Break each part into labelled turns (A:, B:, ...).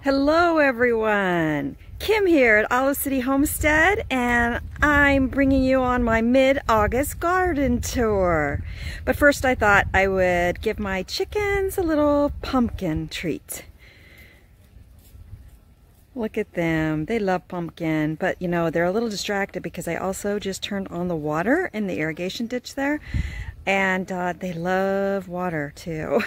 A: Hello everyone, Kim here at Olive City Homestead, and I'm bringing you on my mid-August garden tour. But first I thought I would give my chickens a little pumpkin treat. Look at them, they love pumpkin, but you know, they're a little distracted because I also just turned on the water in the irrigation ditch there, and they love water too.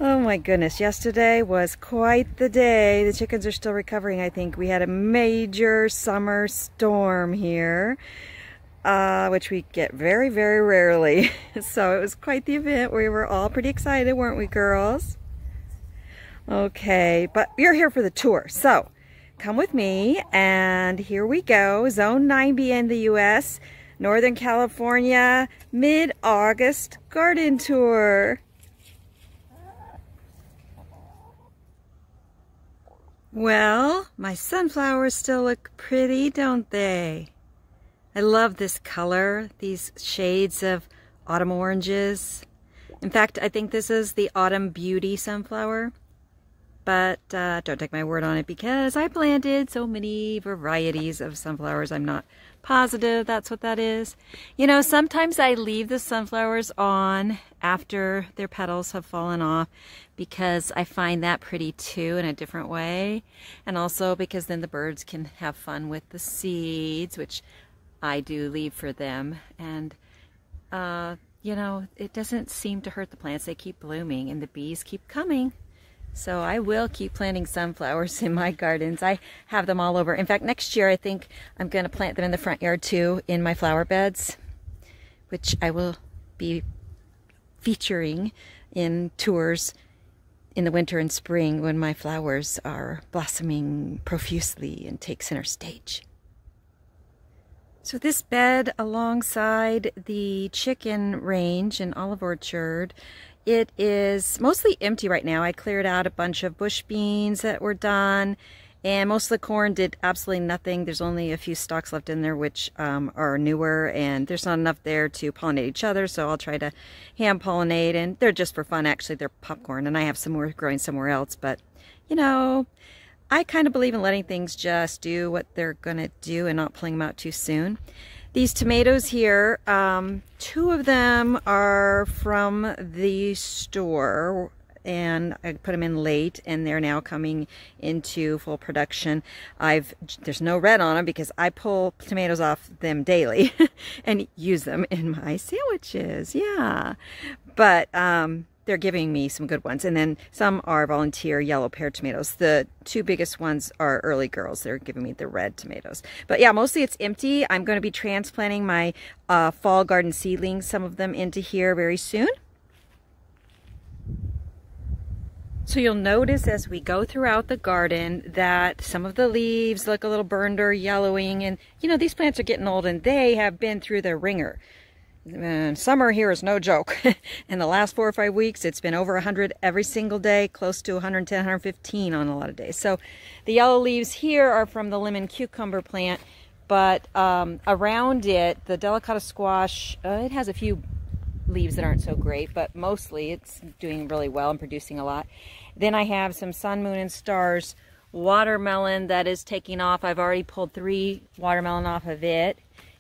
A: Oh my goodness, yesterday was quite the day. The chickens are still recovering, I think. We had a major summer storm here, which we get very, very rarely. So it was quite the event. We were all pretty excited, weren't we, girls? Okay, but you're here for the tour. So come with me, and here we go. Zone 9B in the U.S., Northern California, mid-August garden tour. Well, my sunflowers still look pretty, don't they? I love this color, these shades of autumn oranges. In fact, I think this is the Autumn Beauty sunflower. But don't take my word on it because I planted so many varieties of sunflowers. I'm not positive that's what that is. You know, sometimes I leave the sunflowers on after their petals have fallen off because I find that pretty too in a different way. And also because then the birds can have fun with the seeds, which I do leave for them. And you know, it doesn't seem to hurt the plants. They keep blooming and the bees keep coming. So I will keep planting sunflowers in my gardens. I have them all over. In fact, next year I think I'm going to plant them in the front yard too, in my flower beds, which I will be featuring in tours in the winter and spring when my flowers are blossoming profusely and take center stage. So this bed alongside the chicken range in Olive Orchard, it is mostly empty right now. I cleared out a bunch of bush beans that were done, and most of the corn did absolutely nothing. There's only a few stalks left in there which are newer, and there's not enough there to pollinate each other, so I'll try to hand pollinate, and they're just for fun. Actually, they're popcorn, and I have some more growing somewhere else, but you know, I kind of believe in letting things just do what they're gonna do and not pulling them out too soon. These tomatoes here, two of them are from the store, and I put them in late, and they're now coming into full production. There's no red on them because I pull tomatoes off them daily and use them in my sandwiches. Yeah, but they're giving me some good ones, and then some are volunteer yellow pear tomatoes. The two biggest ones are early girls. They're giving me the red tomatoes. But yeah, mostly it's empty. I'm going to be transplanting my fall garden seedlings, some of them, into here very soon. So you'll notice as we go throughout the garden that some of the leaves look a little burned or yellowing, and you know, these plants are getting old and they have been through the ringer. And summer here is no joke. In the last 4 or 5 weeks, it's been over 100 every single day, close to 110, 115 on a lot of days. So the yellow leaves here are from the lemon cucumber plant, but around it, the delicata squash, it has a few leaves that aren't so great, but mostly it's doing really well and producing a lot. Then I have some sun, moon, and stars watermelon that is taking off. I've already pulled 3 watermelon off of it,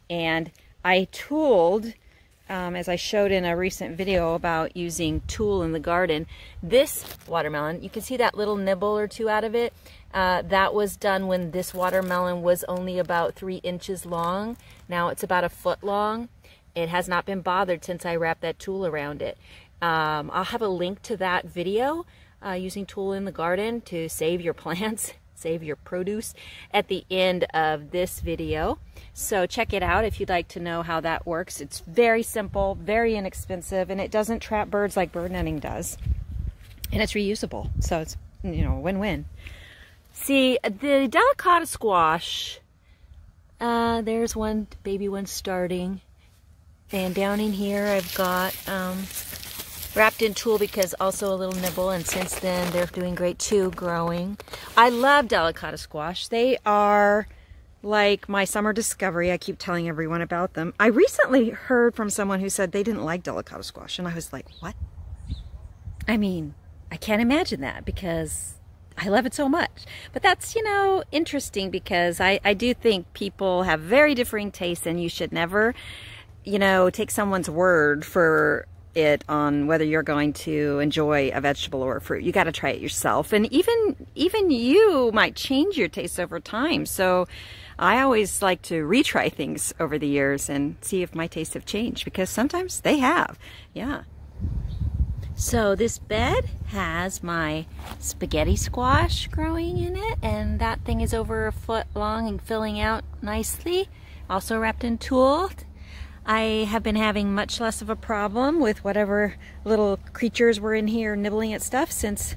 A: and I tooled, as I showed in a recent video about using tool in the garden, this watermelon, you can see that little nibble or 2 out of it. That was done when this watermelon was only about 3 inches long. Now it's about 1 foot long. It has not been bothered since I wrapped that tool around it. I'll have a link to that video using tool in the garden to save your plants, save your produce, at the end of this video. So check it out if you'd like to know how that works. It's very simple, very inexpensive, and it doesn't trap birds like bird netting does. And it's reusable, so it's, you know, win-win. See, the delicata squash, there's one baby one starting. And down in here I've got wrapped in tool because also a little nibble, and since then they're doing great too, growing. I love delicata squash. They are like my summer discovery. I keep telling everyone about them. I recently heard from someone who said they didn't like delicata squash, and I was like, what? I mean, I can't imagine that because I love it so much. But that's, you know, interesting because I do think people have very differing tastes, and you should never, you know, take someone's word for it on whether you're going to enjoy a vegetable or a fruit. You got to try it yourself, and even you might change your taste over time. So I always like to retry things over the years and see if my tastes have changed, because sometimes they have. Yeah. So this bed has my spaghetti squash growing in it, and that thing is over a foot long and filling out nicely, also wrapped in tulle. I have been having much less of a problem with whatever little creatures were in here nibbling at stuff since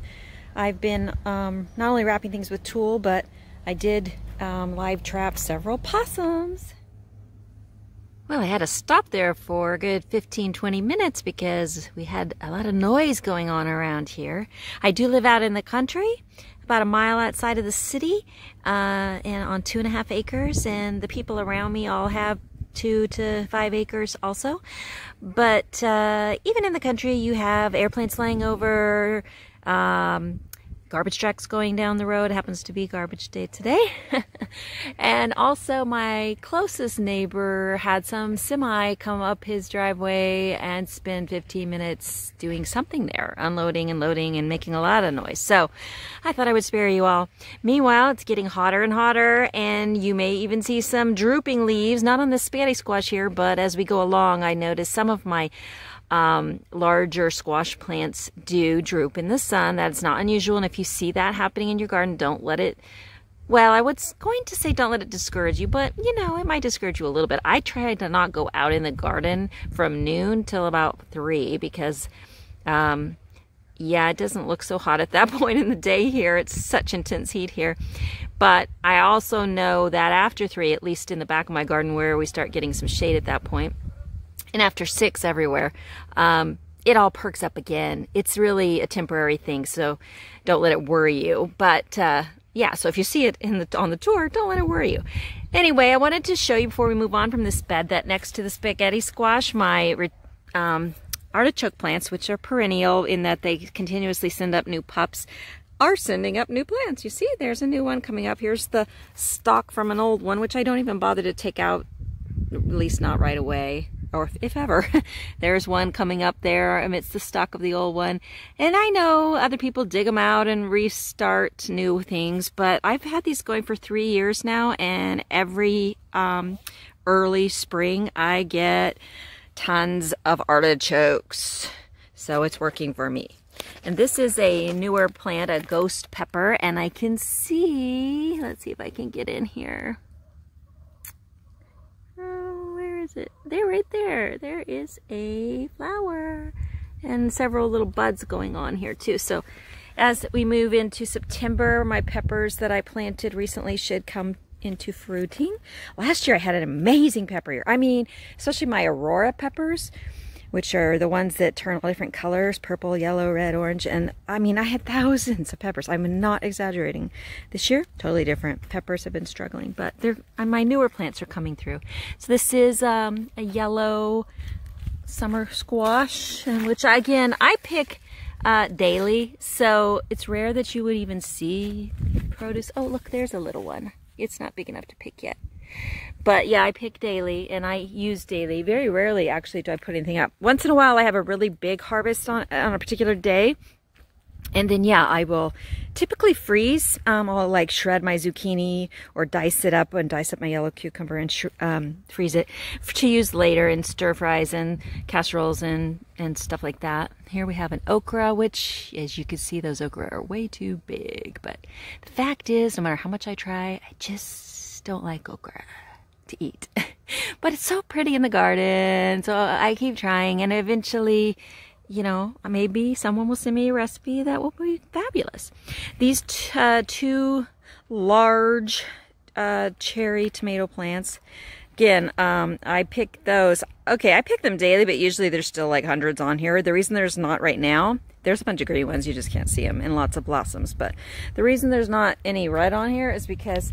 A: I've been not only wrapping things with tulle, but I did live trap several possums. Well, I had to stop there for a good 15-20 minutes because we had a lot of noise going on around here. I do live out in the country, about a mile outside of the city, and on 2.5 acres, and the people around me all have 2 to 5 acres also. But even in the country, you have airplanes flying over, garbage trucks going down the road. It happens to be garbage day today. And also my closest neighbor had some semi come up his driveway and spend 15 minutes doing something there, unloading and loading and making a lot of noise. So I thought I would spare you all. Meanwhile, it's getting hotter and hotter, and you may even see some drooping leaves, not on the spaghetti squash here, but as we go along, I noticed some of my larger squash plants do droop in the sun. That's not unusual, and if you see that happening in your garden, don't let it, well, I was going to say don't let it discourage you, but you know, it might discourage you a little bit. I try to not go out in the garden from noon till about 3 because yeah, it doesn't look so hot at that point in the day here. It's such intense heat here. But I also know that after 3, at least in the back of my garden where we start getting some shade at that point, and after 6 everywhere, it all perks up again. It's really a temporary thing, so don't let it worry you. But yeah, so if you see it on the tour, don't let it worry you. Anyway, I wanted to show you before we move on from this bed that next to the spaghetti squash, my artichoke plants, which are perennial in that they continuously send up new pups, are sending up new plants. You see, there's a new one coming up. Here's the stalk from an old one, which I don't even bother to take out, at least not right away, or if ever. There's one coming up there amidst the stalk of the old one. And I know other people dig them out and restart new things, but I've had these going for 3 years now, and every early spring I get tons of artichokes. So it's working for me. And this is a newer plant, a ghost pepper, and I can see, let's see if I can get in here. Is it? There, right there. There is a flower and several little buds going on here too. So as we move into September, my peppers that I planted recently should come into fruiting. Last year I had an amazing pepper year. I mean, especially my Aurora peppers, which are the ones that turn all different colors, purple, yellow, red, orange. And I mean, I had thousands of peppers. I'm not exaggerating. This year, totally different. Peppers have been struggling, but my newer plants are coming through. So this is a yellow summer squash, which again, I pick daily. So it's rare that you would even see produce. Oh, look, there's a little one. It's not big enough to pick yet. But yeah, I pick daily and I use daily. Very rarely actually do I put anything up. Once in a while I have a really big harvest on a particular day. And then yeah, I will typically freeze. I'll like shred my zucchini or dice it up and dice up my yellow cucumber and freeze it to use later in stir fries and casseroles and stuff like that. Here we have an okra, which as you can see, those okra are way too big. But the fact is, no matter how much I try, I just don't like okra to eat. But it's so pretty in the garden, so I keep trying, and eventually, you know, maybe someone will send me a recipe that will be fabulous. These 2 large cherry tomato plants, again, I pick those. Okay, I pick them daily, but usually there's still like hundreds on here. The reason there's not right now, there's a bunch of green ones, you just can't see them, and lots of blossoms. But the reason there's not any red on here is because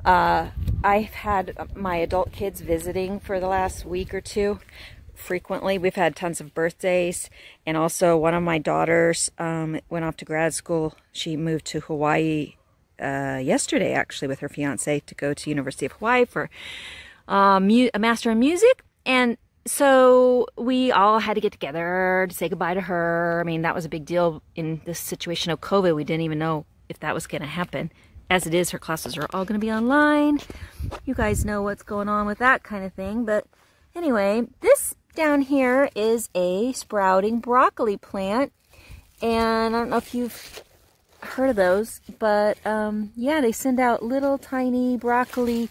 A: I've had my adult kids visiting for the last week or 2 frequently. We've had tons of birthdays, and also one of my daughters went off to grad school. She moved to Hawaii yesterday, actually, with her fiance to go to University of Hawaii for a master in music. And so we all had to get together to say goodbye to her. I mean, that was a big deal in this situation of COVID. We didn't even know if that was going to happen. As it is, her classes are all going to be online. You guys know what's going on with that kind of thing. But anyway, this down here is a sprouting broccoli plant. And I don't know if you've heard of those, but yeah, they send out little tiny broccoli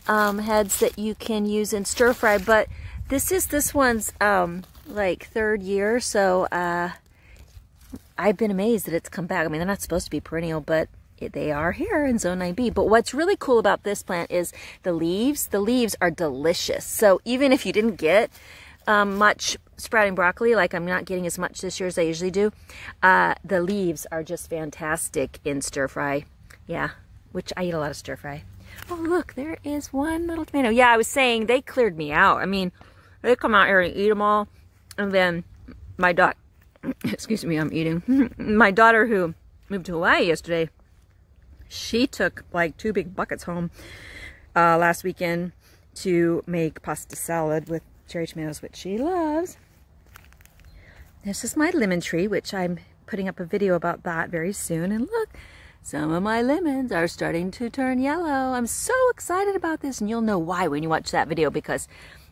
A: heads that you can use in stir fry. But this one's like 3rd year, so I've been amazed that it's come back. I mean, they're not supposed to be perennial, but they are here in Zone 9B. But what's really cool about this plant is the leaves. The leaves are delicious. So even if you didn't get much sprouting broccoli, like I'm not getting as much this year as I usually do, the leaves are just fantastic in stir fry. Yeah, which I eat a lot of stir fry. Oh, look, there is one little tomato. Yeah, I was saying they cleared me out. I mean, they come out here and eat them all. And then my daughter, excuse me, I'm eating. My daughter, who moved to Hawaii yesterday, she took like 2 big buckets home last weekend to make pasta salad with cherry tomatoes, which she loves. This is my lemon tree, which I'm putting up a video about that very soon. And look, some of my lemons are starting to turn yellow. I'm so excited about this, and you'll know why when you watch that video, because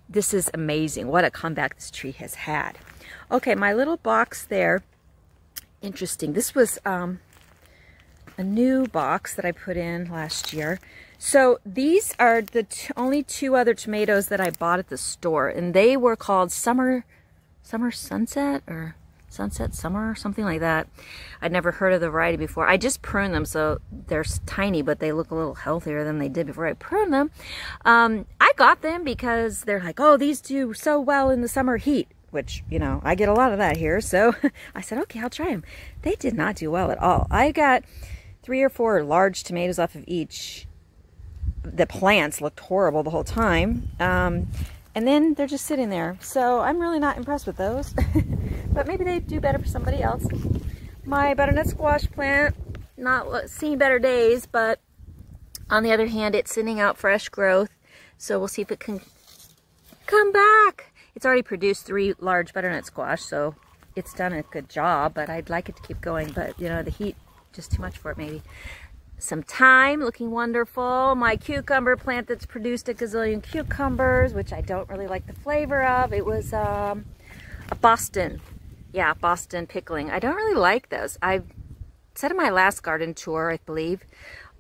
A: this is amazing. What a comeback this tree has had. Okay, my little box there, interesting. This was a new box that I put in last year. So these are the only 2 other tomatoes that I bought at the store, and they were called Summer Sunset or Sunset Summer or something like that. I'd never heard of the variety before. I just pruned them, so they're tiny, but they look a little healthier than they did before I pruned them. I got them because they're like, oh, these do so well in the summer heat, which, you know, I get a lot of that here. So I said, okay, I'll try them. They did not do well at all. I got 3 or 4 large tomatoes off of each. The plants looked horrible the whole time. And then they're just sitting there. So I'm really not impressed with those. But maybe they do better for somebody else. My butternut squash plant, not seeing better days, but on the other hand, it's sending out fresh growth. So we'll see if it can come back. It's already produced 3 large butternut squash, so it's done a good job, but I'd like it to keep going. But, you know, the heat, just too much for it maybe. Some thyme, looking wonderful. My cucumber plant that's produced a gazillion cucumbers, which I don't really like the flavor of. It was a Boston. Yeah, Boston pickling. I don't really like those. I said in my last garden tour, I believe,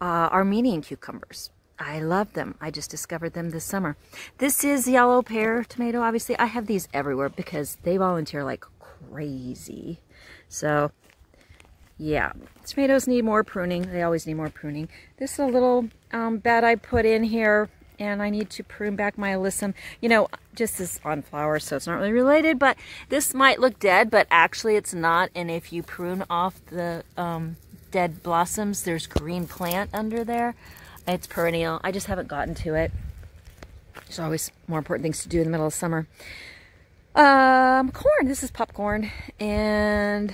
A: Armenian cucumbers. I love them. I just discovered them this summer. This is yellow pear tomato. Obviously, I have these everywhere because they volunteer like crazy. So, yeah, tomatoes need more pruning. They always need more pruning. This is a little bed I put in here, and I need to prune back my alyssum. You know, just is on flowers, so it's not really related, but this might look dead, but actually it's not. And if you prune off the dead blossoms, there's green plant under there. It's perennial. I just haven't gotten to it. There's always more important things to do in the middle of summer. Corn. This is popcorn, and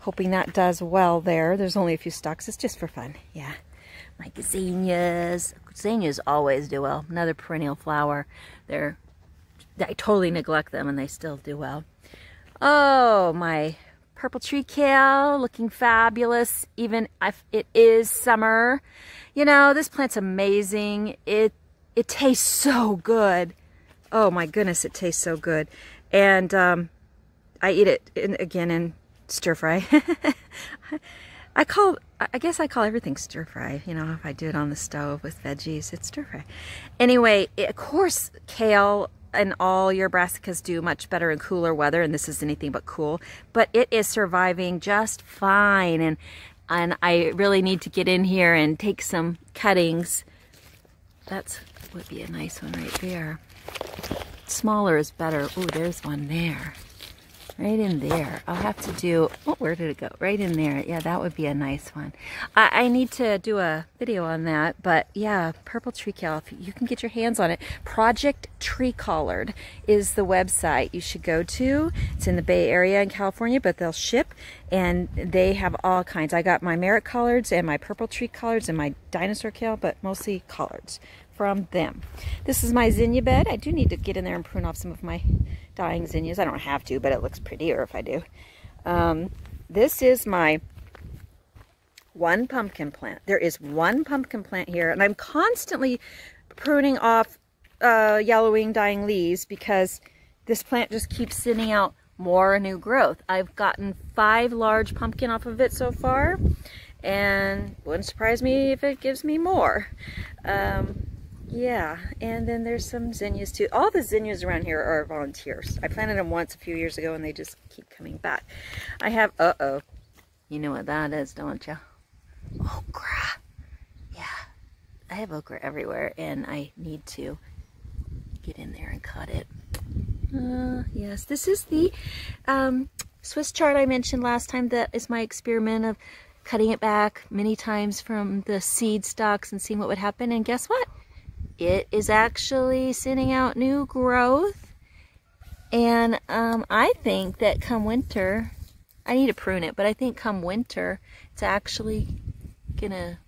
A: hoping that does well there. There's only a few stalks. It's just for fun. Yeah. My gazanias. Gazanias always do well. Another perennial flower. I totally neglect them, and they still do well. Oh, my purple tree kale, looking fabulous, even if it is summer. You know, this plant's amazing. It tastes so good. Oh my goodness, it tastes so good. And I eat it again in stir fry. I guess I call everything stir fry. You know, if I do it on the stove with veggies, it's stir fry. Anyway, of course, kale and all your brassicas do much better in cooler weather, and this is anything but cool. But it is surviving just fine, and I really need to get in here and take some cuttings. That would be a nice one right there. Smaller is better. Ooh, there's one there. Right in there. I'll have to do, oh, where did it go? Right in there. Yeah, that would be a nice one. I need to do a video on that, but yeah, purple tree kale, if you can get your hands on it. Project Tree Collard is the website you should go to. It's in the Bay Area in California, but they'll ship, and they have all kinds. I got my Merritt collards and my purple tree collards and my dinosaur kale, but mostly collards from them. This is my zinnia bed. I do need to get in there and prune off some of my dying zinnias. I don't have to, but it looks prettier if I do. This is my one pumpkin plant. There is one pumpkin plant here, and I'm constantly pruning off yellowing, dying leaves because this plant just keeps sending out more new growth. I've gotten 5 large pumpkin off of it so far, and wouldn't surprise me if it gives me more. Yeah, and then there's some zinnias too. All the zinnias around here are volunteers. I planted them once a few years ago and they just keep coming back. I have, you know what that is, don't you? Okra. Yeah, I have okra everywhere and I need to get in there and cut it. Yes, this is the Swiss chard I mentioned last time. That is my experiment of cutting it back many times from the seed stalks and seeing what would happen. And guess what? It is actually sending out new growth, and I think that come winter, I need to prune it, but I think come winter, it's actually gonna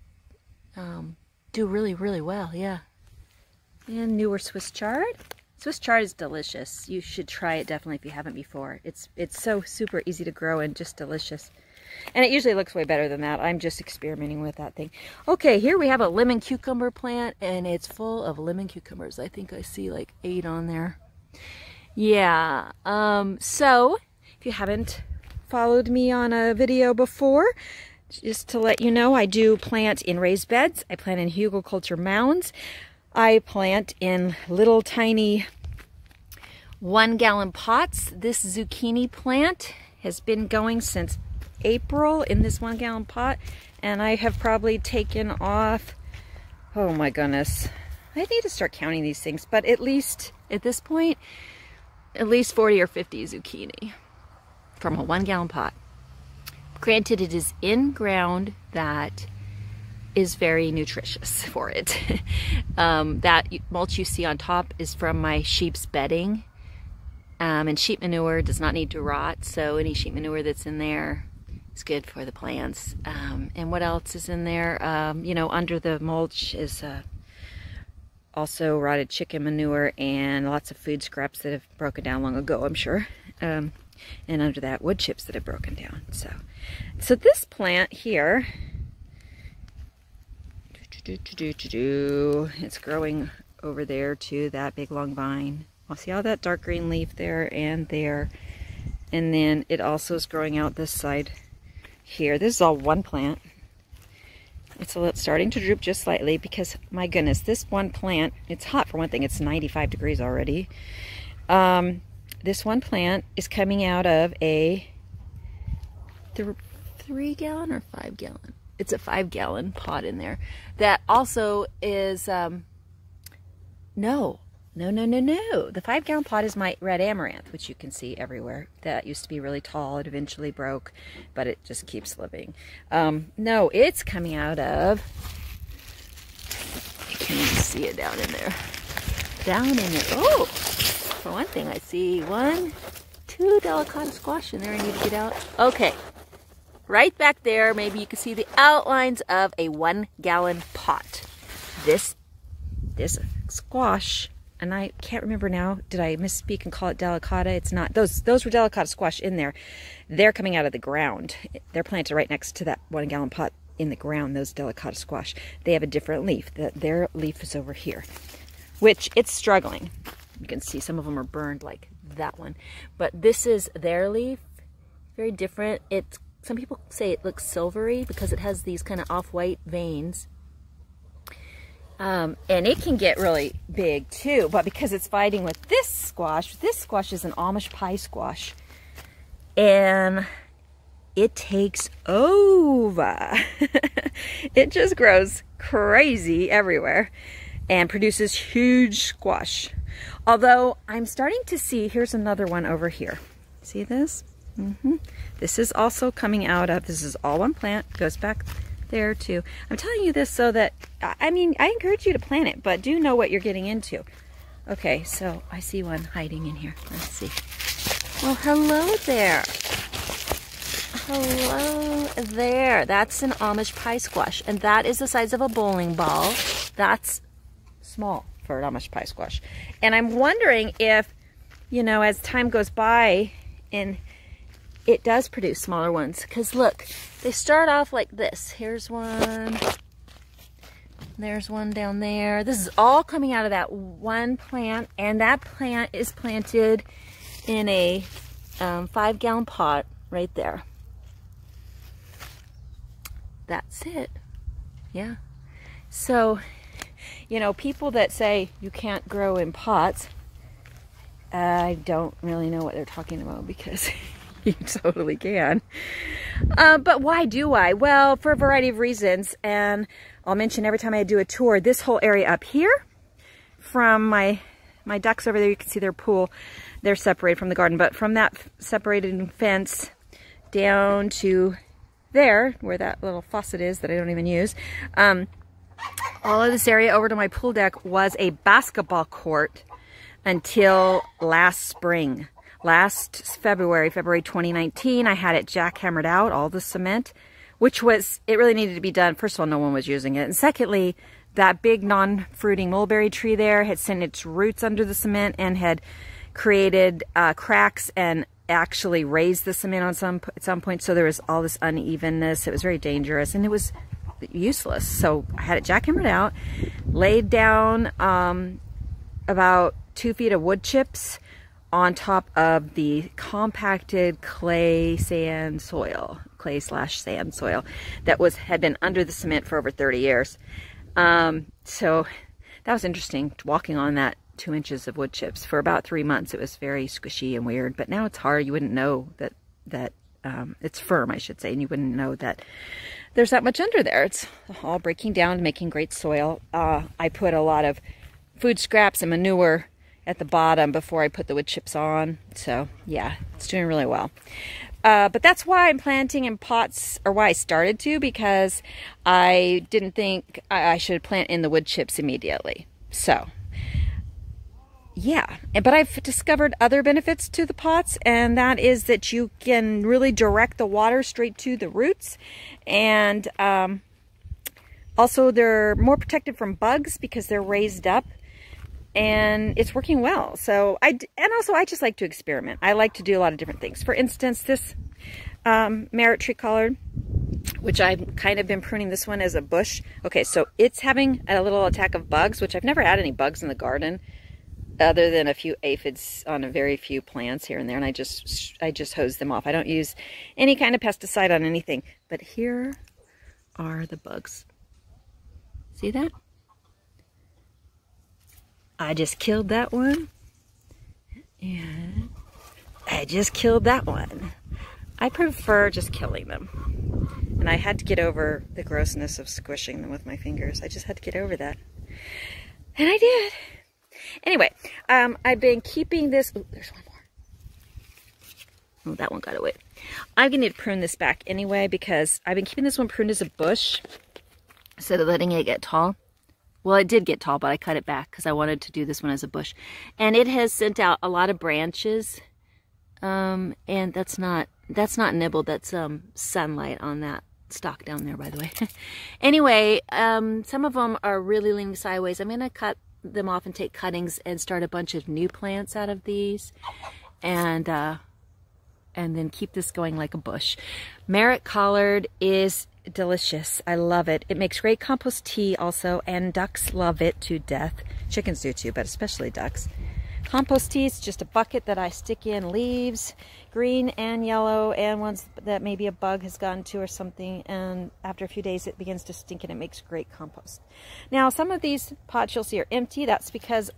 A: do really, really well, yeah. And newer Swiss chard. Swiss chard is delicious. You should try it definitely if you haven't before. It's so super easy to grow and just delicious. And it usually looks way better than that. I'm just experimenting with that thing. Okay, here we have a lemon cucumber plant, and it's full of lemon cucumbers. I think I see like 8 on there. Yeah, so if you haven't followed me on a video before, just to let you know, I do plant in raised beds. I plant in hugelkultur mounds. I plant in little tiny 1-gallon pots. This zucchini plant has been going since April in this 1-gallon pot, and I have probably taken off, oh my goodness, I need to start counting these things, but at least at this point, at least 40 or 50 zucchini from a 1-gallon pot. Granted, it is in ground that is very nutritious for it. That mulch you see on top is from my sheep's bedding, and sheep manure does not need to rot, so any sheep manure that's in there, it's good for the plants. And what else is in there? You know, under the mulch is also rotted chicken manure and lots of food scraps that have broken down long ago, I'm sure. And under that, wood chips that have broken down. So this plant here, it's growing over there to that big long vine. I'll see all that dark green leaf there and there. And then it also is growing out this side here. This is all one plant. It's starting to droop just slightly because, my goodness, this one plant, it's hot for one thing. It's 95 degrees already. This one plant is coming out of a 3-gallon or 5-gallon. It's a 5-gallon pot in there. That also is, no. The 5-gallon pot is my red amaranth, which you can see everywhere. That used to be really tall. It eventually broke, but it just keeps living. No, it's coming out of, you can't even see it down in there. Down in there. Oh, for one thing, I see 1, 2 delicata squash in there I need to get out. Okay, right back there, maybe you can see the outlines of a 1-gallon pot. This squash, and I can't remember now, did I misspeak and call it delicata? It's not. Those were delicata squash in there. They're coming out of the ground. They're planted right next to that 1-gallon pot in the ground, those delicata squash. They have a different leaf. Their leaf is over here, which it's struggling. You can see some of them are burned like that one. But this is their leaf. Very different. Some people say it looks silvery because it has these kind of off-white veins. And it can get really big too, but because it's fighting with this squash is an Amish pie squash, and it takes over. It just grows crazy everywhere and produces huge squash. Although I'm starting to see, here's another one over here. See this? This is also coming out of, this is all one plant, goes back there too. I'm telling you this so that, I mean, I encourage you to plant it, but do know what you're getting into. Okay, so I see one hiding in here. Let's see. Well, hello there. Hello there. That's an Amish pie squash, and that is the size of a bowling ball. That's small for an Amish pie squash. And I'm wondering if, you know, as time goes by and it does produce smaller ones, because look, they start off like this. Here's one. There's one down there. This is all coming out of that one plant, and that plant is planted in a 5-gallon pot right there. That's it. Yeah. So, you know, people that say you can't grow in pots, I don't really know what they're talking about, because you totally can. But why do I? Well, for a variety of reasons, and I'll mention every time I do a tour, this whole area up here, from my ducks over there, you can see their pool, they're separated from the garden, but from that separated fence down to there, where that little faucet is that I don't even use, all of this area over to my pool deck was a basketball court until last spring. Last February 2019, I had it jackhammered out, all the cement, which was, it really needed to be done. First of all, no one was using it. And secondly, that big non-fruiting mulberry tree there had sent its roots under the cement and had created cracks and actually raised the cement on at some point. So there was all this unevenness. It was very dangerous and it was useless. So I had it jackhammered out, laid down about 2 feet of wood chips on top of the compacted clay/sand soil that had been under the cement for over 30 years. So that was interesting, walking on that 2 inches of wood chips for about 3 months. It was very squishy and weird, but now it's hard. You wouldn't know that it's firm, I should say, and you wouldn't know that there's that much under there. It's all breaking down, making great soil. I put a lot of food scraps and manure at the bottom before I put the wood chips on. So yeah, it's doing really well. But that's why I'm planting in pots, or why I started to, because I didn't think I should plant in the wood chips immediately. So yeah, but I've discovered other benefits to the pots, and that is that you can really direct the water straight to the roots, and also they're more protected from bugs because they're raised up. And it's working well. So I just like to experiment. I like to do a lot of different things. For instance, this merit tree collard, which I've kind of been pruning this one as a bush. Okay, so it's having a little attack of bugs, which I've never had any bugs in the garden other than a few aphids on a very few plants here and there. And I just hose them off. I don't use any kind of pesticide on anything. But here are the bugs. See that? I just killed that one, and I just killed that one. I prefer just killing them, and I had to get over the grossness of squishing them with my fingers. I just had to get over that, and I did. Anyway, I've been keeping this. Oh, there's one more. Oh, that one got away. I'm going to need to prune this back anyway, because I've been keeping this one pruned as a bush instead of letting it get tall. Well, it did get tall, but I cut it back because I wanted to do this one as a bush. And it has sent out a lot of branches. And that's not nibbled. That's sunlight on that stalk down there, by the way. Anyway, some of them are really leaning sideways. I'm going to cut them off and take cuttings and start a bunch of new plants out of these. And then keep this going like a bush. Merit collard is delicious. I love it. It makes great compost tea also, and ducks love it to death. Chickens do too, but especially ducks. Compost tea is just a bucket that I stick in leaves, green and yellow, and ones that maybe a bug has gotten to or something, and after a few days it begins to stink and it makes great compost. Now, some of these pots you'll see are empty. That's because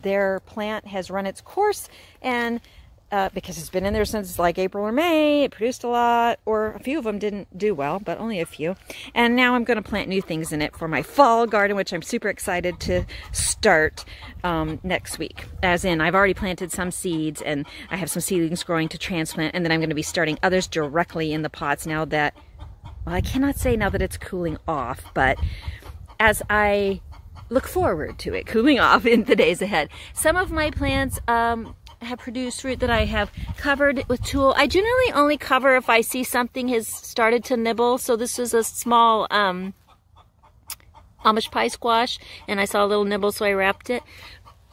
A: their plant has run its course, and because it's been in there since like April or May. It produced a lot, or a few of them didn't do well, but only a few. And now I'm going to plant new things in it for my fall garden, which I'm super excited to start next week. As in, I've already planted some seeds, and I have some seedlings growing to transplant, and then I'm going to be starting others directly in the pots now that, well, I cannot say now that it's cooling off, but as I look forward to it cooling off in the days ahead. Some of my plants have produced fruit that I have covered with tulle. I generally only cover if I see something has started to nibble. So this is a small Amish pie squash, and I saw a little nibble, so I wrapped it.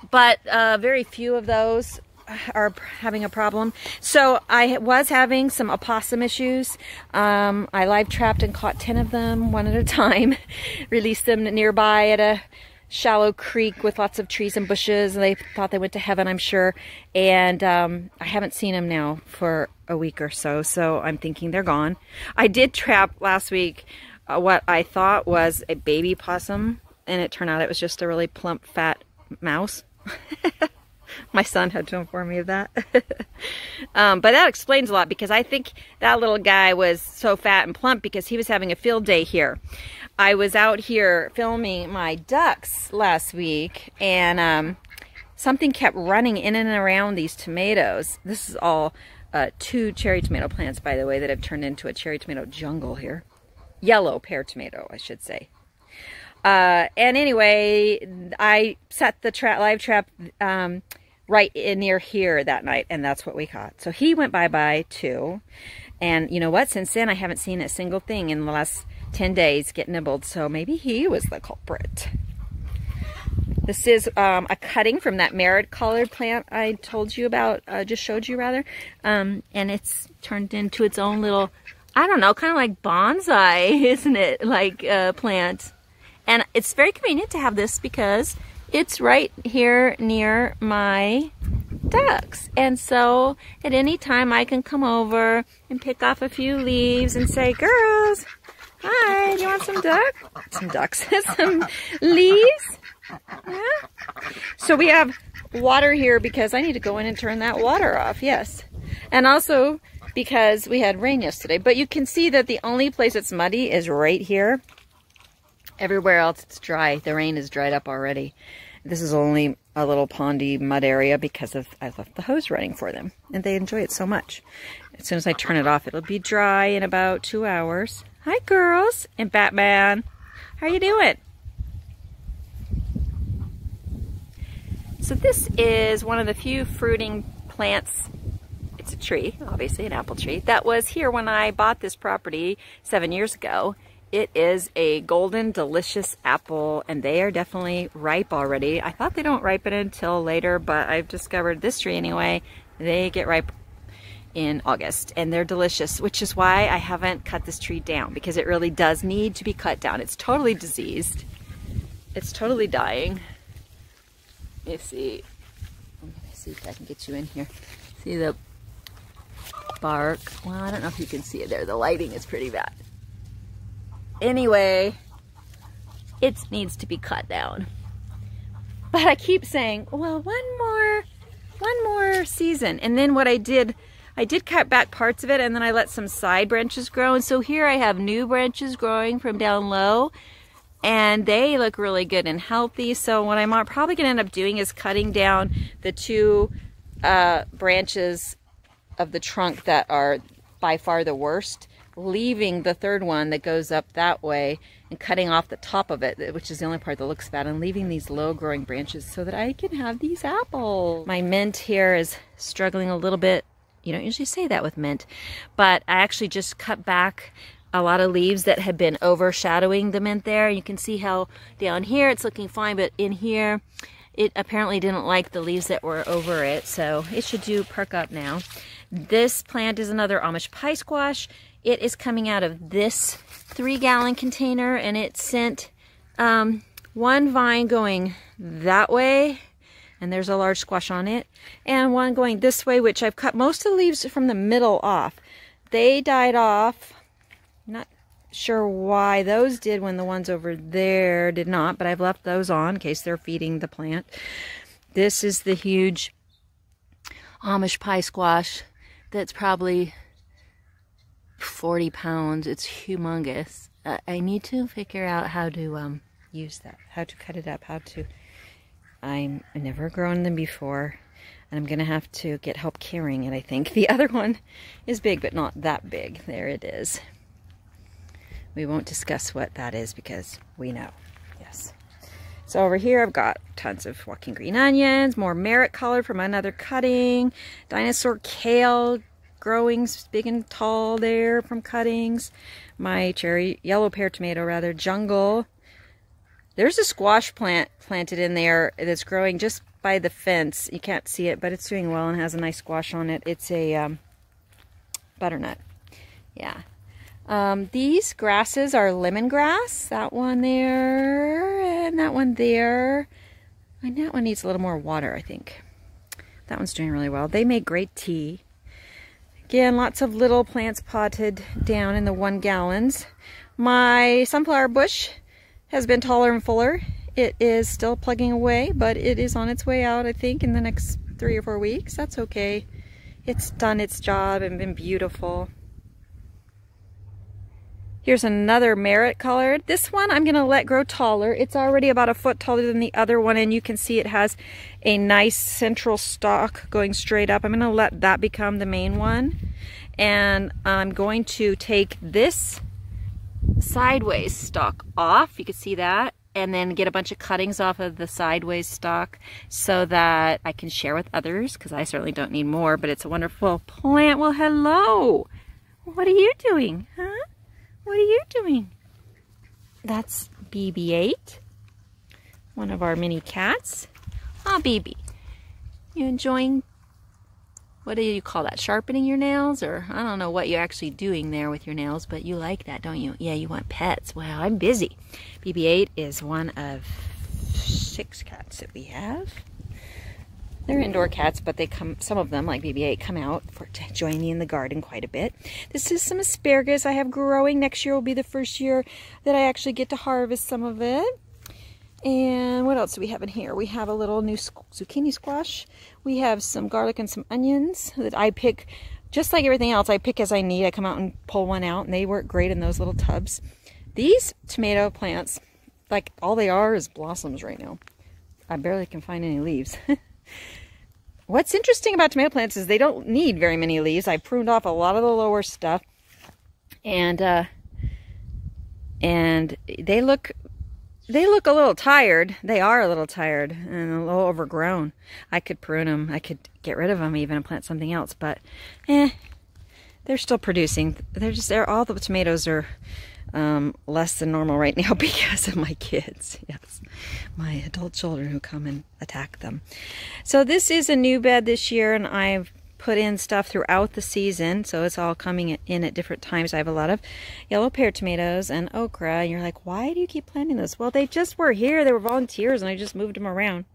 A: But very few of those are having a problem. So I was having some opossum issues. I live trapped and caught 10 of them one at a time, released them nearby at a shallow creek with lots of trees and bushes, and they thought they went to heaven, I'm sure. And I haven't seen them now for a week or so, so I'm thinking they're gone. I did trap last week what I thought was a baby possum, and it turned out it was just a really plump, fat mouse. My son had to inform me of that. But that explains a lot, because I think that little guy was so fat and plump because he was having a field day here. I was out here filming my ducks last week, and something kept running in and around these tomatoes. This is all 2 cherry tomato plants, by the way, that have turned into a cherry tomato jungle here. Yellow pear tomato, I should say. And anyway, I set the live trap right in near here that night, and that's what we caught. So he went bye-bye too. And you know what? Since then, I haven't seen a single thing in the last 10 days get nibbled, so maybe he was the culprit. This is a cutting from that merit-colored plant I told you about, just showed you rather, and it's turned into its own little, I don't know, kind of like bonsai, isn't it, like plant. And it's very convenient to have this because it's right here near my ducks. And so at any time I can come over and pick off a few leaves and say, girls, hi, do you want some ducks, some leaves? Yeah. So we have water here because I need to go in and turn that water off, yes. And also because we had rain yesterday. But you can see that the only place that's muddy is right here. Everywhere else it's dry. The rain is dried up already. This is only a little pondy mud area because I left the hose running for them, and they enjoy it so much. As soon as I turn it off, it'll be dry in about 2 hours. Hi, girls and Batman. How are you doing? So this is one of the few fruiting plants. It's a tree, obviously an apple tree, that was here when I bought this property 7 years ago. It is a golden delicious apple, and they are definitely ripe already. I thought they don't ripen until later, but I've discovered this tree anyway, they get ripe in August, and they're delicious, which is why I haven't cut this tree down, because it really does need to be cut down. It's totally diseased. It's totally dying. Let me see if I can get you in here. See the bark? Well, I don't know if you can see it there. The lighting is pretty bad. Anyway, it needs to be cut down. But I keep saying, well, one more season. And then what I did cut back parts of it, and then I let some side branches grow. And so here I have new branches growing from down low, and they look really good and healthy. So what I'm probably going to end up doing is cutting down the 2 branches of the trunk that are by far the worst, leaving the 3rd one that goes up that way and cutting off the top of it, which is the only part that looks bad, and leaving these low growing branches so that I can have these apples. My mint here is struggling a little bit. You don't usually say that with mint, but I actually just cut back a lot of leaves that had been overshadowing the mint there. You can see how down here it's looking fine, but in here it apparently didn't like the leaves that were over it, so it should perk up now. This plant is another Amish pie squash. It is coming out of this 3-gallon container, and it sent one vine going that way, and there's a large squash on it, and one going this way, which I've cut most of the leaves from the middle off. They died off. Not sure why those did when the ones over there did not, but I've left those on in case they're feeding the plant. This is the huge
B: Amish pie squash that's probably 40 pounds. It's humongous. I need to figure out how to use that, how to cut it up, I've never grown them before, and I'm gonna have to get help carrying it, I think. The other one is big, but not that big. There it is. We won't discuss what that is because we know. Yes. So over here I've got tons of walking green onions, more merit color from another cutting, dinosaur kale growing big and tall there from cuttings, my cherry yellow pear tomato rather, jungle. There's a squash plant planted in there that's growing just by the fence. You can't see it, but it's doing well and has a nice squash on it. It's a butternut. Yeah. These grasses are lemongrass. That one there and that one there. And that one needs a little more water, I think. That one's doing really well. They make great tea. Again, lots of little plants potted down in the 1 gallons. My sunflower bush has been taller and fuller. It is still plugging away, but it is on its way out, I think, in the next 3 or 4 weeks. That's okay. It's done its job and been beautiful. Here's another merit colored. This one I'm going to let grow taller. It's already about a foot taller than the other one, and you can see it has a nice central stalk going straight up. I'm going to let that become the main one. And I'm going to take this sideways stalk off. You can see that. And then get a bunch of cuttings off of the sideways stalk so that I can share with others, because I certainly don't need more, but it's a wonderful plant. Well, hello. What are you doing, huh? What are you doing? That's BB-8, one of our mini cats. Ah, BB, you enjoying, what do you call that, sharpening your nails? Or I don't know what you're actually doing there with your nails, but you like that, don't you? Yeah, you want pets. Well, I'm busy. BB-8 is one of 6 cats that we have. They're indoor cats, but they come, some of them, like BB-8, come out to join me in the garden quite a bit. This is some asparagus I have growing. Next year will be the first year that I actually get to harvest some of it. And what else do we have in here? We have a little new zucchini squash. We have some garlic and some onions that I pick, just like everything else, I pick as I need. I come out and pull one out, and they work great in those little tubs. These tomato plants, like all they are is blossoms right now. I barely can find any leaves. What's interesting about tomato plants is they don't need very many leaves. I pruned off a lot of the lower stuff, and they look a little tired. They are a little tired and a little overgrown. I could prune them. I could get rid of them even and plant something else, but they're still producing. All the tomatoes are less than normal right now because of my kids. Yes, my adult children who come and attack them. So this is a new bed this year, and I've put in stuff throughout the season, so it's all coming in at different times. I have a lot of yellow pear tomatoes and okra, and you're like, why do you keep planting this? Well, they just were here. They were volunteers, and I just moved them around.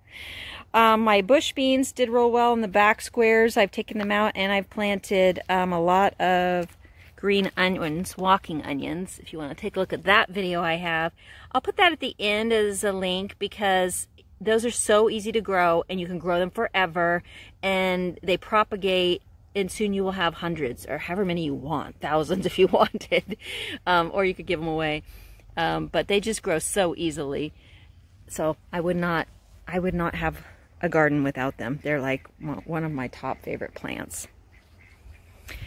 B: My bush beans did real well in the back squares. I've taken them out, and I've planted a lot of green onions, walking onions. If you want to take a look at that video I have, I'll put that at the end as a link, because those are so easy to grow, and you can grow them forever, and they propagate, and soon you will have hundreds, or however many you want, thousands if you wanted, or you could give them away. But they just grow so easily. So I would not have a garden without them. They're like one of my top favorite plants.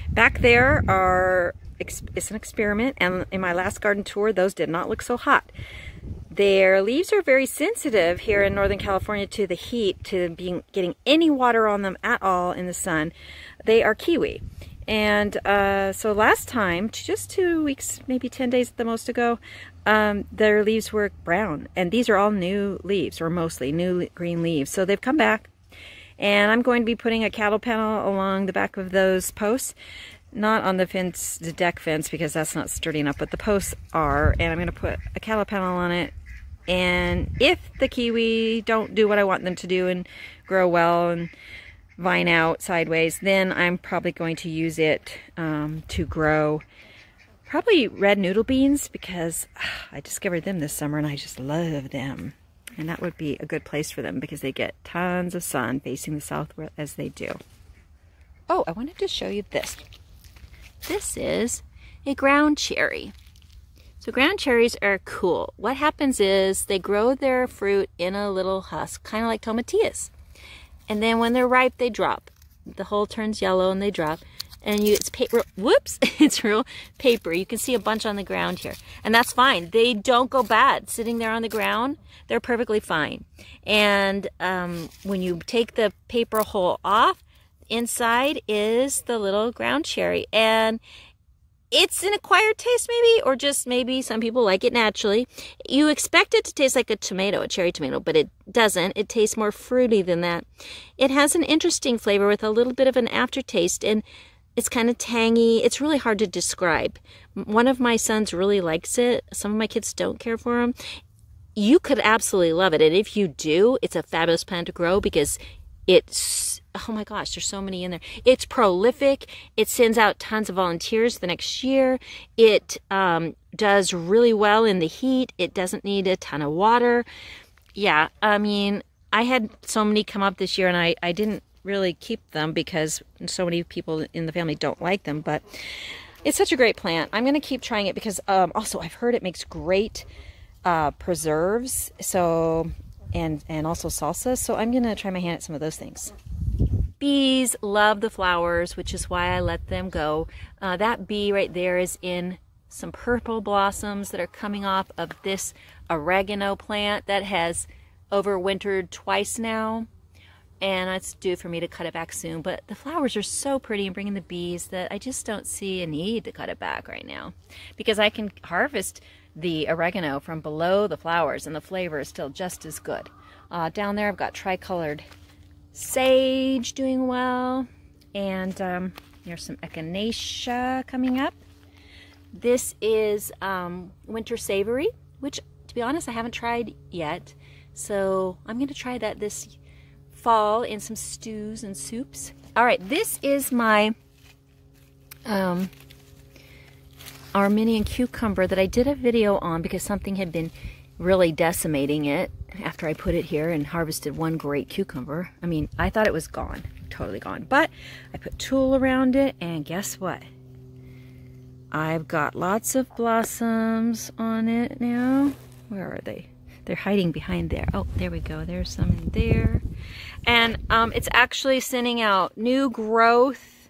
B: Back there it's an experiment, and in my last garden tour, those did not look so hot. Their leaves are very sensitive here in Northern California to the heat, to getting any water on them at all in the sun. They are kiwi. And so last time, just 2 weeks, maybe 10 days at the most ago, their leaves were brown. And these are all new leaves, or mostly new green leaves. So they've come back. And I'm going to be putting a cattle panel along the back of those posts. Not on the fence, the deck fence, because that's not sturdy enough, but the posts are. And I'm going to put a cattle panel on it. And if the kiwi don't do what I want them to do and grow well and vine out sideways, then I'm probably going to use it to grow probably red noodle beans, because I discovered them this summer and I just love them. And that would be a good place for them, because they get tons of sun facing the south as they do. Oh, I wanted to show you this. This is a ground cherry. So ground cherries are cool. What happens is they grow their fruit in a little husk, kind of like tomatillas. And then when they're ripe, they drop. The hull turns yellow and they drop. And it's paper, whoops, it's real paper. You can see a bunch on the ground here. And that's fine. They don't go bad sitting there on the ground. They're perfectly fine. And when you take the paper hull off, inside is the little ground cherry. And it's an acquired taste maybe, or just maybe some people like it naturally. You expect it to taste like a tomato, a cherry tomato, but it doesn't. It tastes more fruity than that. It has an interesting flavor with a little bit of an aftertaste, and it's kind of tangy. It's really hard to describe. One of my sons really likes it. Some of my kids don't care for them. You could absolutely love it, and if you do, it's a fabulous plant to grow because it's, oh my gosh, there's so many in there. It's prolific. It sends out tons of volunteers the next year. It does really well in the heat. It doesn't need a ton of water. Yeah, I mean, I had so many come up this year, and I didn't really keep them because so many people in the family don't like them, but it's such a great plant. I'm going to keep trying it because also I've heard it makes great preserves, so and also salsa, so I'm gonna try my hand at some of those things. Bees love the flowers, which is why I let them go. That bee right there is in some purple blossoms that are coming off of this oregano plant that has overwintered twice now, and it's due for me to cut it back soon. But the flowers are so pretty and bringing the bees that I just don't see a need to cut it back right now, because I can harvest the oregano from below the flowers and the flavor is still just as good. Down there I've got tricolored sage doing well, and there's some echinacea coming up. This is winter savory, which to be honest I haven't tried yet, so I'm going to try that this fall in some stews and soups. Alright, this is my Armenian cucumber that I did a video on because something had been really decimating it after I put it here and harvested one great cucumber. I mean, I thought it was gone, totally gone, but I put tulle around it, and guess what? I've got lots of blossoms on it now. Where are they? They're hiding behind there. Oh, there we go. There's some in there. And it's actually sending out new growth,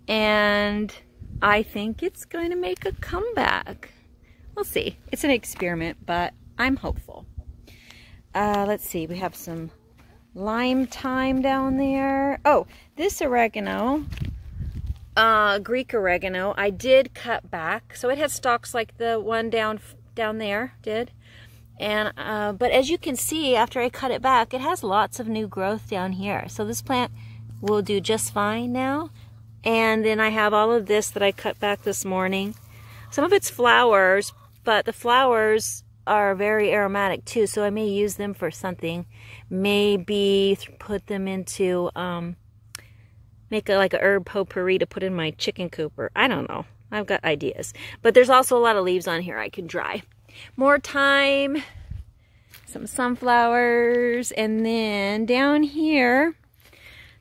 B: and I think it's going to make a comeback. We'll see. It's an experiment, but I'm hopeful. Let's see. We have some lime thyme down there. Oh, this oregano, Greek oregano, I did cut back. So it has stalks like the one down there did. And but as you can see, after I cut it back, it has lots of new growth down here. So this plant will do just fine now. And then I have all of this that I cut back this morning. Some of it's flowers, but the flowers are very aromatic too, so I may use them for something. Maybe put them into, make like a herb potpourri to put in my chicken coop, or I don't know. I've got ideas. But there's also a lot of leaves on here I can dry. More thyme, some sunflowers, and then down here,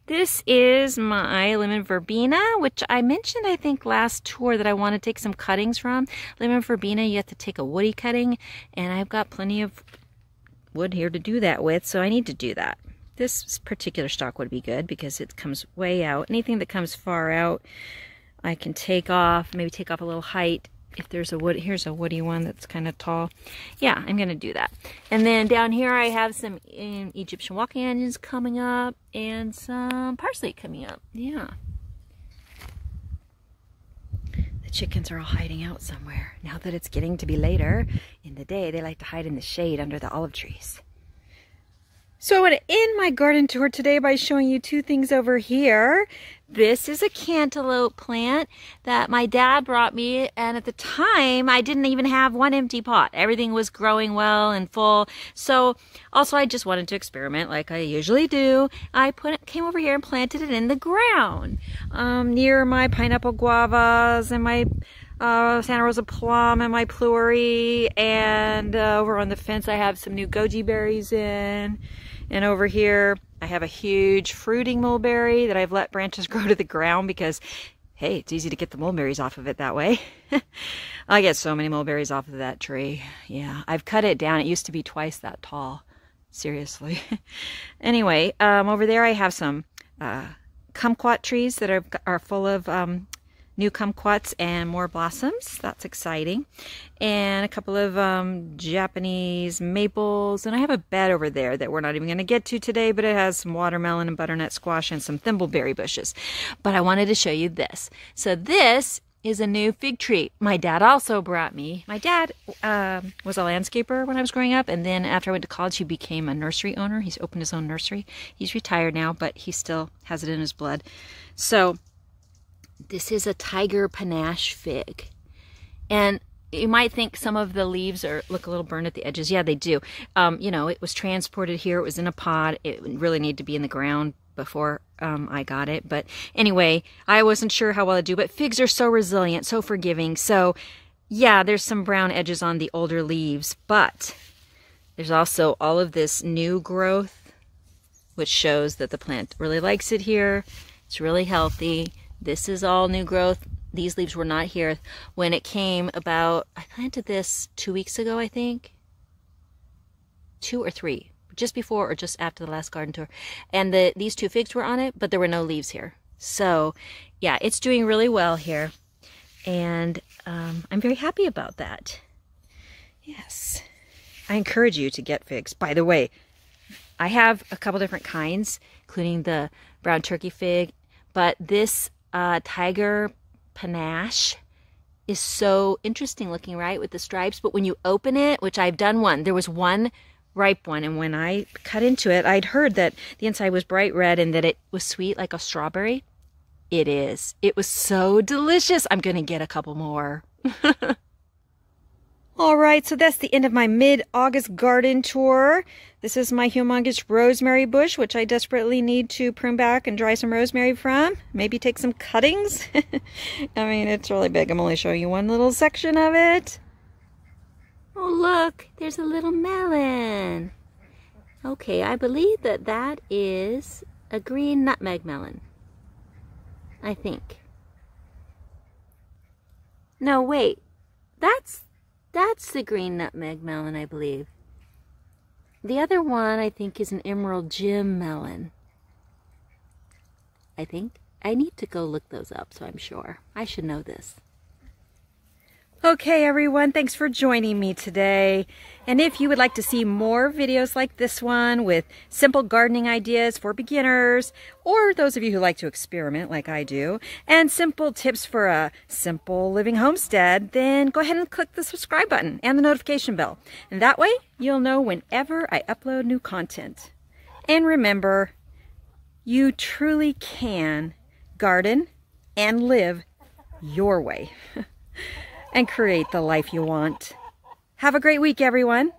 B: this is my lemon verbena, which I mentioned, I think, last tour that I want to take some cuttings from. Lemon verbena, you have to take a woody cutting, and I've got plenty of wood here to do that with, so I need to do that. This particular stalk would be good because it comes way out. Anything that comes far out, I can take off, maybe take off a little height. If there's a wood, here's a woody one that's kind of tall. Yeah, I'm going to do that. And then down here I have some Egyptian walking onions coming up and some parsley coming up. Yeah. The chickens are all hiding out somewhere. Now that it's getting to be later in the day, they like to hide in the shade under the olive trees. So I want to end my garden tour today by showing you two things over here. This is a cantaloupe plant that my dad brought me, and at the time I didn't even have one empty pot. Everything was growing well and full. So also I just wanted to experiment like I usually do. I came over here and planted it in the ground near my pineapple guavas and my Santa Rosa plum and my pleury, and over on the fence I have some new goji berries in. And over here, I have a huge fruiting mulberry that I've let branches grow to the ground because, hey, it's easy to get the mulberries off of it that way. I get so many mulberries off of that tree. Yeah, I've cut it down. It used to be twice that tall. Seriously. Anyway, over there I have some kumquat trees that are full of new kumquats and more blossoms. That's exciting. And a couple of Japanese maples. And I have a bed over there that we're not even going to get to today, but it has some watermelon and butternut squash and some thimbleberry bushes. But I wanted to show you this. So this is a new fig tree. My dad also brought me. My dad was a landscaper when I was growing up, and then after I went to college, he became a nursery owner. He's opened his own nursery. He's retired now, but he still has it in his blood. So this is a tiger panache fig. And you might think some of the leaves look a little burned at the edges. Yeah, they do. You know, it was transported here. It was in a pod. It really needed to be in the ground before I got it. But anyway, I wasn't sure how well it'd do. But figs are so resilient, so forgiving. So yeah, there's some brown edges on the older leaves. But there's also all of this new growth, which shows that the plant really likes it here. It's really healthy. This is all new growth. These leaves were not here when it came about. I planted this 2 weeks ago, I think. 2 or 3, just before or just after the last garden tour. And these 2 figs were on it, but there were no leaves here. So yeah, it's doing really well here. And I'm very happy about that. Yes. I encourage you to get figs. By the way, I have a couple different kinds, including the brown turkey fig, but this tiger panache is so interesting looking, right, with the stripes. But when you open it, which I've done one, there was one ripe one, and when I cut into it, I'd heard that the inside was bright red and that it was sweet like a strawberry. It is. It was so delicious. I'm gonna get a couple more. All right, so that's the end of my mid-August garden tour. This is my humongous rosemary bush, which I desperately need to prune back and dry some rosemary from. Maybe take some cuttings. I mean, it's really big. I'm only showing you one little section of it. Oh, look, there's a little melon. Okay, I believe that is a green nutmeg melon. I think. No, wait. That's the green nutmeg melon, I believe. The other one, I think, is an emerald gem melon. I think. I need to go look those up, so I'm sure. I should know this. Okay, everyone, thanks for joining me today. And if you would like to see more videos like this one with simple gardening ideas for beginners, or those of you who like to experiment like I do, and simple tips for a simple living homestead, then go ahead and click the subscribe button and the notification bell. And that way, you'll know whenever I upload new content. And remember, you truly can garden and live your way. And create the life you want. Have a great week, everyone.